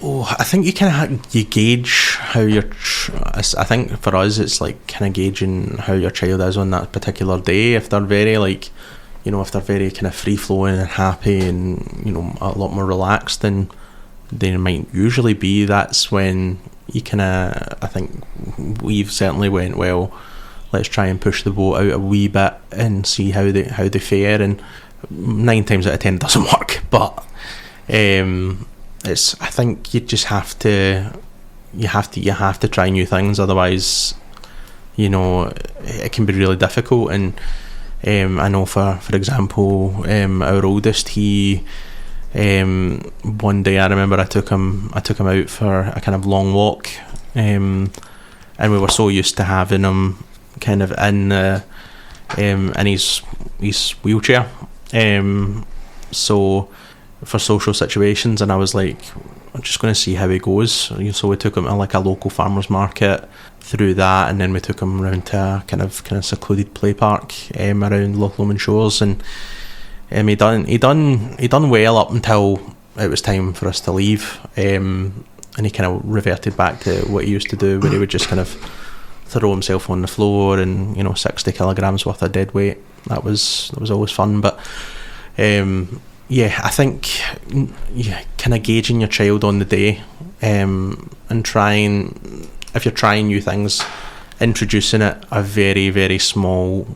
Oh, I think you kind of you gauge how I think for us it's like kind of gauging how your child is on that particular day. If they're very like, you know, if they're very kind of free flowing and happy and, you know, a lot more relaxed, then they might usually be. That's when you kind of, I think we've certainly went, well, let's try and push the boat out a wee bit and see how they fare, and 9 times out of 10 it doesn't work, but it's, I think you just have to try new things, otherwise, you know, it can be really difficult. And I know for example, our oldest, he one day I remember I took him out for a kind of long walk, and we were so used to having him kind of in his wheelchair, so for social situations, and I was like, I'm just going to see how he goes. So we took him to like a local farmers market, through that, and then we took him around to a kind of secluded play park around Loch Lomond Shores, and he done well up until it was time for us to leave, and he kind of reverted back to what he used to do, where he would just kind of throw himself on the floor and, you know, 60 kilograms worth of dead weight. That was always fun, but yeah, I think kind of gauging your child on the day, and trying, if you're trying new things, introducing it a very, very small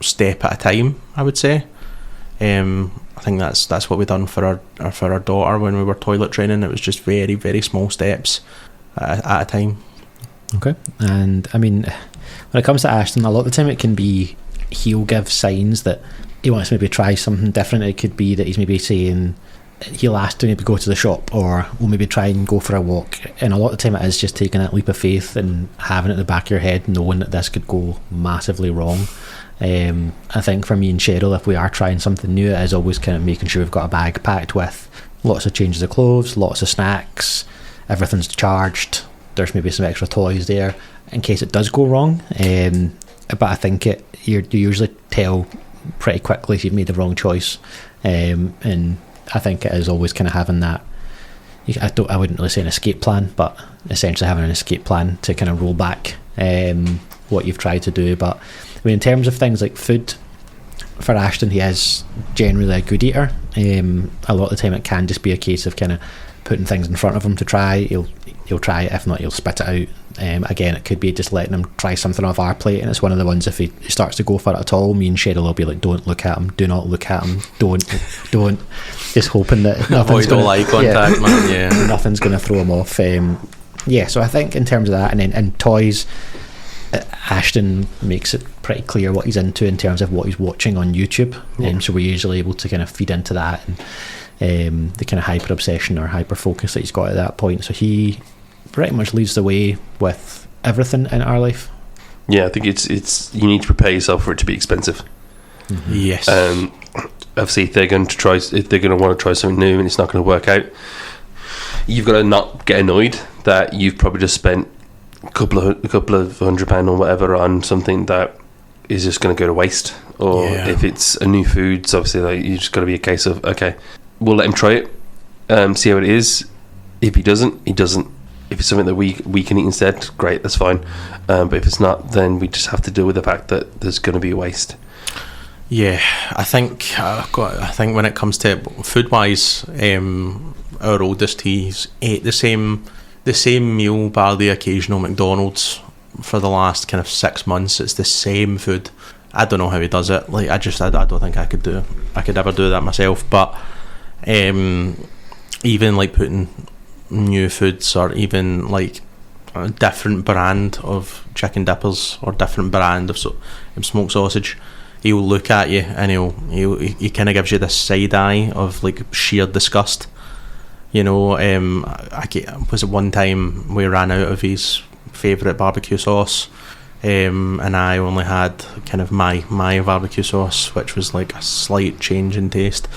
step at a time, I would say. I think that's what we done for our daughter when we were toilet training. It was just very, very small steps at a time. Okay. And I mean, when it comes to Ashton, a lot of the time it can be he'll give signs that he wants to maybe try something different. It could be that he's maybe saying he'll ask to maybe go to the shop, or we'll maybe try and go for a walk, and a lot of the time it is just taking that leap of faith and having it in the back of your head, knowing that this could go massively wrong. I think for me and Cheryl, if we are trying something new, it is always kind of making sure we've got a bag packed with lots of changes of clothes, lots of snacks, everything's charged, there's maybe some extra toys there in case it does go wrong. But I think you usually tell pretty quickly if you've made the wrong choice, and I think it is always kind of having that, I wouldn't really say an escape plan, but essentially having an escape plan to kind of roll back what you've tried to do. But I mean, in terms of things like food, for Ashton, he is generally a good eater. A lot of the time it can just be a case of kind of putting things in front of him to try. He'll try it, if not he'll spit it out. Again, it could be just letting him try something off our plate, and it's one of the ones, if he starts to go for it at all, me and Cheryl will be like, don't look at him, do not look at him, don't just hoping that nothing's going to, eye contact, man. Yeah, nothing's going to throw him off. So I think in terms of that, and then in toys, Ashton makes it pretty clear what he's into in terms of what he's watching on YouTube, so we're usually able to kind of feed into that, and the kind of hyper obsession or hyper focus that he's got at that point. So he pretty much leads the way with everything in our life. Yeah, I think it's you need to prepare yourself for it to be expensive. Mm-hmm. Yes. Obviously, if they're going to want to try something new and it's not going to work out, you've got to not get annoyed that you've probably just spent a couple of £100 or whatever on something that is just going to go to waste. Or if it's a new food, so obviously like, you just got to be a case of, okay, we'll let him try it, see how it is. If he doesn't, he doesn't. If it's something that we can eat instead, great, that's fine. But if it's not, then we just have to deal with the fact that there's going to be a waste. Yeah, I think when it comes to food wise, our oldest, he's ate the same meal bar the occasional McDonald's for the last kind of 6 months. It's the same food. I don't know how he does it. Like I don't think I could ever do that myself. But even like putting new foods, or even like a different brand of chicken dippers or different brand of smoked sausage, he'll look at you and he kind of gives you this side eye of like sheer disgust. You know, was it one time we ran out of his favourite barbecue sauce, and I only had kind of my barbecue sauce, which was like a slight change in taste,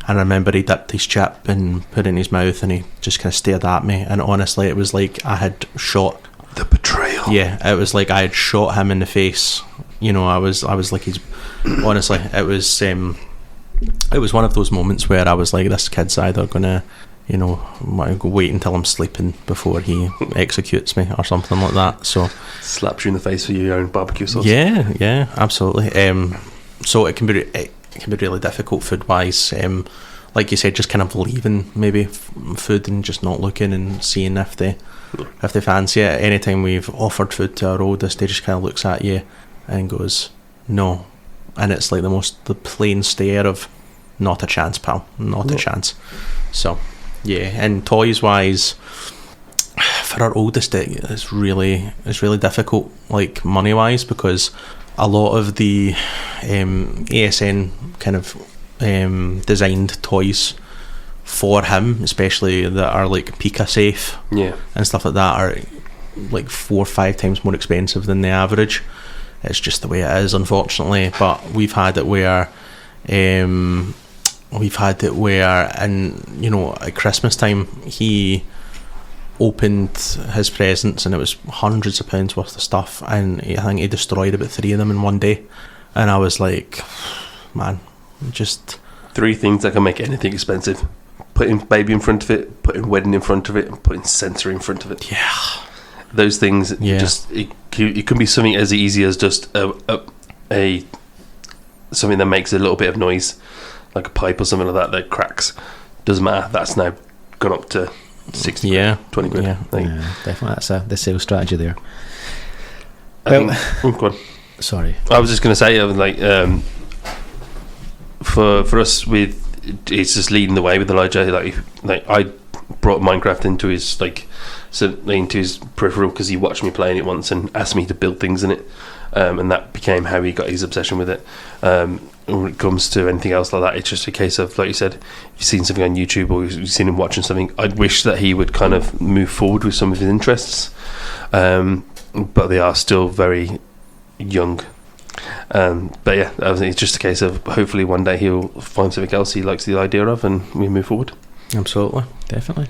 And I remember he dipped his chip and put it in his mouth, and he just kind of stared at me. And honestly, it was like I had shot. The betrayal. Yeah, it was like I had shot him in the face. You know, I was like he's. Honestly, it was one of those moments where I was like, this kid's either gonna, you know, wait until I'm sleeping before he executes me or something like that. So slaps you in the face for your own barbecue sauce. Yeah, absolutely. So it can be really difficult food wise. Like you said, just kind of leaving maybe food and just not looking and seeing if they fancy it. Anytime we've offered food to our oldest, they just kind of looks at you and goes, no. And it's like the plain stare of, not a chance, pal, not a chance. So yeah, and toys wise, for our oldest, it's really difficult, like money wise, because a lot of the ASN kind of designed toys for him, especially that are like Pika safe, and stuff like that, are like 4 or 5 times more expensive than the average. It's just the way it is, unfortunately. But we've had it where and you know, at Christmas time he opened his presents and it was hundreds of pounds worth of stuff, and I think he destroyed about 3 of them in one day. And I was like, man, just 3 things that can make anything expensive: putting baby in front of it, putting wedding in front of it, and putting sensory in front of it. Yeah, those things. Just it can be something as easy as just a something that makes a little bit of noise, like a pipe or something like that cracks. Doesn't matter. That's now gone up to 60 quid, 20 quid. Yeah, definitely. That's the sales strategy there. Go on. Sorry, I was just going to say, like, for us, it's just leading the way with Elijah. Like I brought Minecraft into his into his peripheral because he watched me playing it once and asked me to build things in it, and that became how he got his obsession with it. When it comes to anything else like that, it's just a case of, like you said, you've seen something on YouTube or you've seen him watching something. I'd wish that he would kind of move forward with some of his interests, but they are still very young. But yeah, it's just a case of hopefully one day he'll find something else he likes the idea of and we move forward. Absolutely, definitely.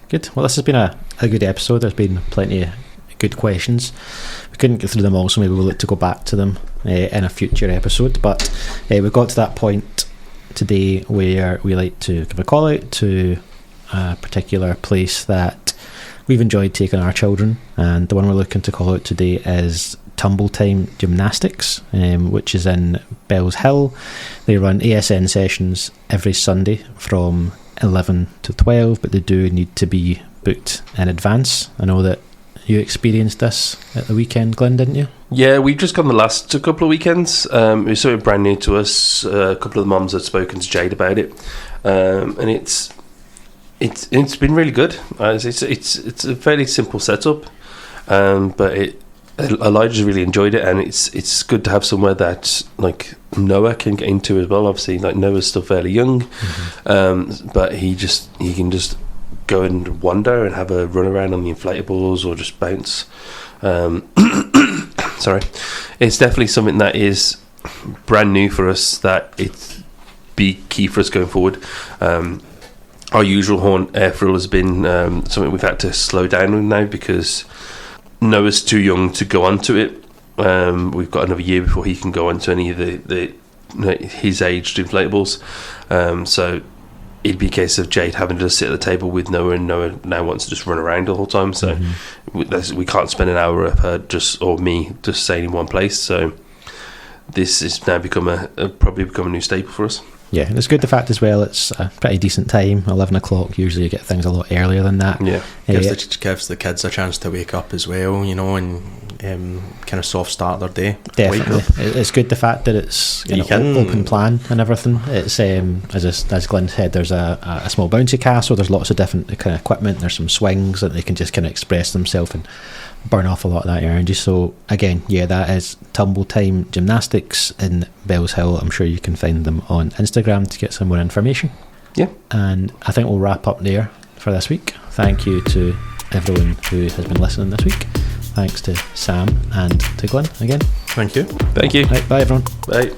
Good. Well, this has been a good episode. There's been plenty of good questions. We couldn't get through them all, so maybe we'll look to go back to them in a future episode. But we got to that point today where we like to give a call out to a particular place that we've enjoyed taking our children, and the one we're looking to call out today is Tumble Time Gymnastics, which is in Bells Hill. They run ASN sessions every Sunday from 11 to 12, but they do need to be booked in advance. I know that you experienced this at the weekend, Glyn, didn't you? Yeah, we've just gone the last couple of weekends. It was sort of brand new to us. A couple of the mums had spoken to Jade about it, and it's been really good. It's a fairly simple setup, but Elijah's really enjoyed it, and it's good to have somewhere that like Noah can get into as well. Obviously, like Noah's still fairly young, but he can just go and wander and have a run around on the inflatables or just bounce. Sorry, it's definitely something that is brand new for us. That it's be key for us going forward. Our usual horn air frill has been something we've had to slow down with now because Noah's too young to go onto it. We've got another year before he can go onto any of the his aged inflatables. So it'd be a case of Jade having to sit at the table with Noah, and Noah now wants to just run around the whole time. So we can't spend an hour of her or me just staying in one place. So this has now probably become a new staple for us. Yeah, and it's good the fact as well it's a pretty decent time, 11 o'clock. Usually you get things a lot earlier than that. Yeah, gives the kids a chance to wake up as well, you know, and kind of soft start their day. Definitely. It's good the fact that it's open plan and everything. It's as Glyn said, there's a small bouncy castle, there's lots of different kind of equipment, there's some swings that they can just kind of express themselves and burn off a lot of that energy. So again, yeah, that is Tumble Time Gymnastics in Bells Hill. I'm sure you can find them on Instagram to get some more information. Yeah, and I think we'll wrap up there for this week. Thank you to everyone who has been listening this week. Thanks to Sam and to Glyn again. Thank you. Thank you. Right, bye everyone. Bye.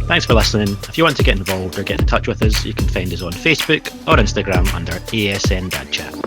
Thanks for listening. If you want to get involved or get in touch with us, you can find us on Facebook or Instagram under ASN Dad Chat.